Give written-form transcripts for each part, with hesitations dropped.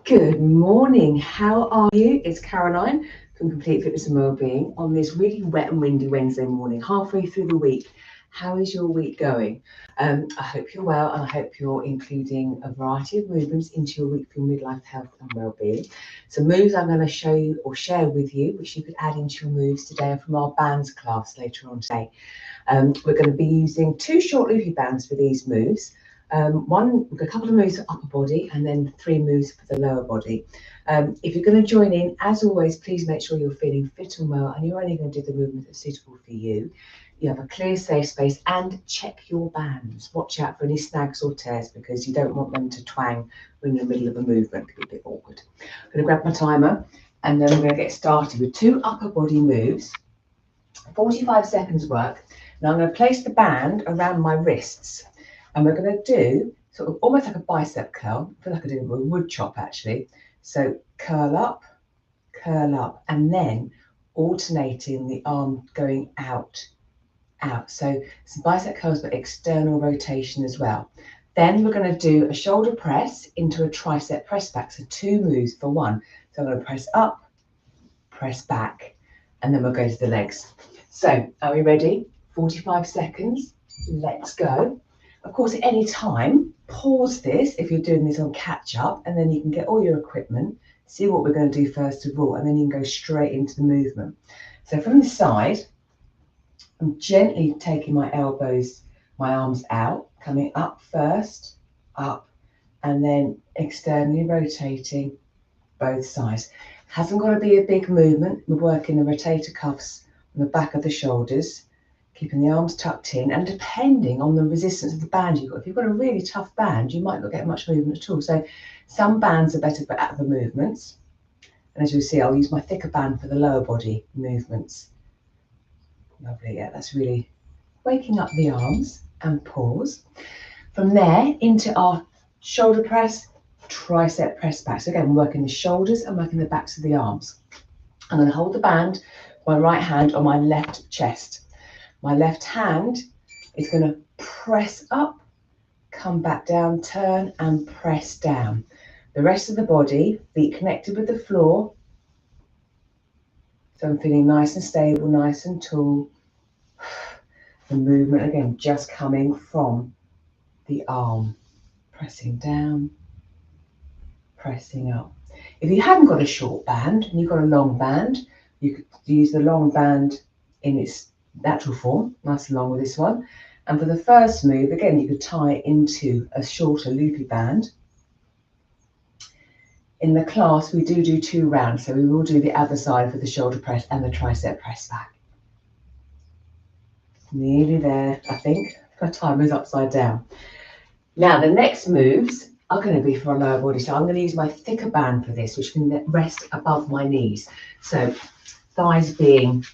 Good morning. How are you? It's Caroline from Complete Fitness and Wellbeing on this really wet and windy Wednesday morning, halfway through the week. How is your week going? I hope you're well, and I hope you're including a variety of movements into your week for midlife health and wellbeing. So moves I'm going to show you or share with you, which you could add into your moves today, are from our bands class later on today. We're going to be using 2 short loopy bands for these moves. A couple of moves for upper body and then 3 moves for the lower body. If you're going to join in, as always, please make sure you're feeling fit and well, and you're only going to do the movement that's suitable for you. You have a clear, safe space, and check your bands. Watch out for any snags or tears, because you don't want them to twang when you're in the middle of a movement. It could be a bit awkward. I'm going to grab my timer, and then we're going to get started with 2 upper body moves, 45 seconds work. Now I'm going to place the band around my wrists. And we're going to do sort of almost like a bicep curl. I feel like I did a wood chop actually. So curl up, and then alternating the arm going out. So some bicep curls, but external rotation as well. Then we're going to do a shoulder press into a tricep press back. So 2 moves for 1. So I'm going to press up, press back, and then we'll go to the legs. So are we ready? 45 seconds. Let's go. Of course, at any time, pause this if you're doing this on catch up, and then you can get all your equipment, see what we're going to do first of all, and then you can go straight into the movement. So from the side, I'm gently taking my elbows, my arms out, coming up first, up, and then externally rotating both sides. Hasn't got to be a big movement. We're working the rotator cuffs on the back of the shoulders, keeping the arms tucked in, and depending on the resistance of the band you've got. If you've got a really tough band, you might not get much movement at all. So some bands are better for upper movements. And as you'll see, I'll use my thicker band for the lower body movements. Lovely, yeah, that's really waking up the arms, and pause. From there into our shoulder press, tricep press back. So again, we're working the shoulders and working the backs of the arms. I'm going to hold the band, my right hand on my left chest. My left hand is going to press up, come back down, turn and press down. The rest of the body, feet connected with the floor. So I'm feeling nice and stable, nice and tall. The movement again, just coming from the arm. Pressing down, pressing up. If you haven't got a short band and you've got a long band, you could use the long band in its natural form, nice and long with this one. And for the first move, again, you could tie it into a shorter loopy band. In the class, we do 2 rounds, so we will do the other side for the shoulder press and the tricep press back. Nearly there, I think. My timer's upside down. Now, the next moves are going to be for a lower body. So I'm going to use my thicker band for this, which can rest above my knees. So thighs being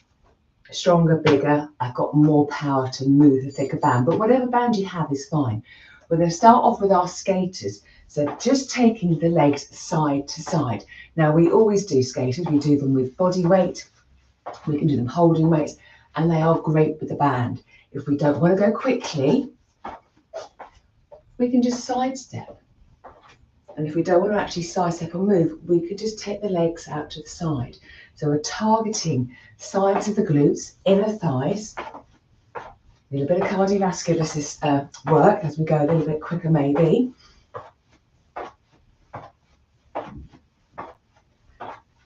stronger, bigger, I've got more power to move the thicker band, but whatever band you have is fine. We're going to start off with our skaters, so just taking the legs side to side. Now we always do skaters, we do them with body weight, we can do them holding weights, and they are great with the band. If we don't want to go quickly, we can just sidestep. And if we don't want to actually sidestep or move, we could just take the legs out to the side. So we're targeting sides of the glutes, inner thighs, a little bit of cardiovascular work as we go a little bit quicker maybe.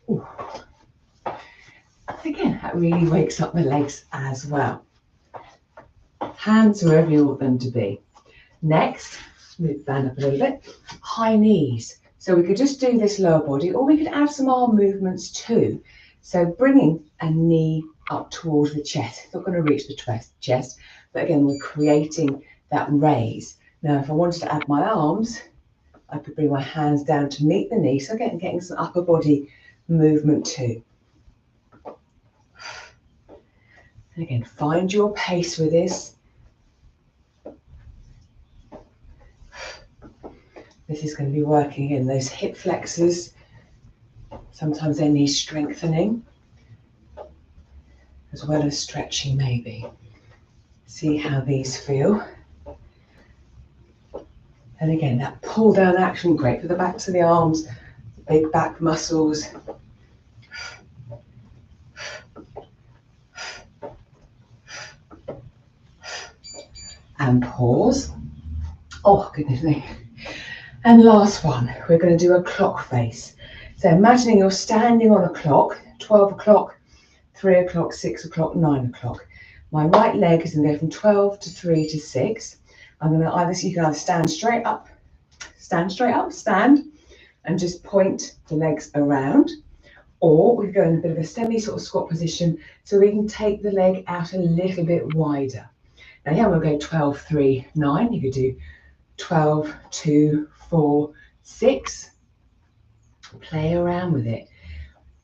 Ooh. Again, that really wakes up the legs as well. Hands wherever you want them to be. Next, move the band up a little bit, high knees. So we could just do this lower body, or we could add some arm movements too. So bringing a knee up towards the chest. It's not going to reach the chest, but again, we're creating that raise. Now, if I wanted to add my arms, I could bring my hands down to meet the knee. So again, getting some upper body movement too. And again, find your pace with this. This is going to be working in those hip flexors. Sometimes they need strengthening, as well as stretching maybe. See how these feel. And again, that pull down action, great for the backs of the arms, big back muscles. And pause. Oh, goodness me. And last one, we're going to do a clock face. So imagining you're standing on a clock, 12 o'clock, 3 o'clock, 6 o'clock, 9 o'clock. My right leg is going to go from 12 to 3 to 6. I'm going to you can either stand straight up, stand, and just point the legs around. Or we go in a bit of a semi sort of squat position so we can take the leg out a little bit wider. Now here we'll go 12, 3, 9. You could do 12, 2, 4, 6. Play around with it.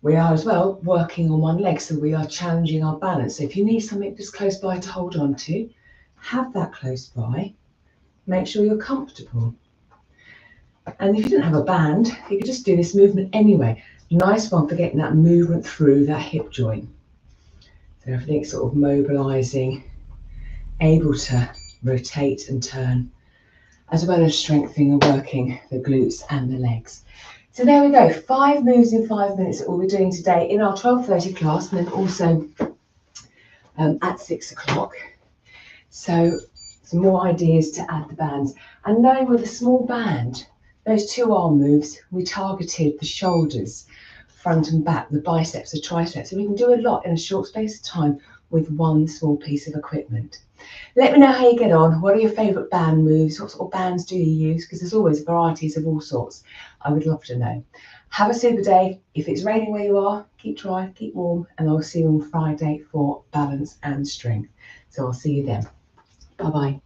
We are as well working on one leg, so we are challenging our balance. So if you need something just close by to hold on to, have that close by. Make sure you're comfortable. And if you didn't have a band, you could just do this movement anyway. Nice one for getting that movement through that hip joint. So everything's sort of mobilizing, able to rotate and turn, as well as strengthening and working the glutes and the legs. So there we go, 5 moves in 5 minutes that we'll be doing today in our 12:30 class, and then also at 6 o'clock. So some more ideas to add the bands. And knowing with a small band, those 2 arm moves, we targeted the shoulders, front and back, the biceps, the triceps. So we can do a lot in a short space of time with one small piece of equipment. Let me know how you get on. What are your favourite band moves? What sort of bands do you use? Because there's always varieties of all sorts. I would love to know. Have a super day. If it's raining where you are, keep dry, keep warm, and I'll see you on Friday for balance and strength. So I'll see you then. Bye-bye.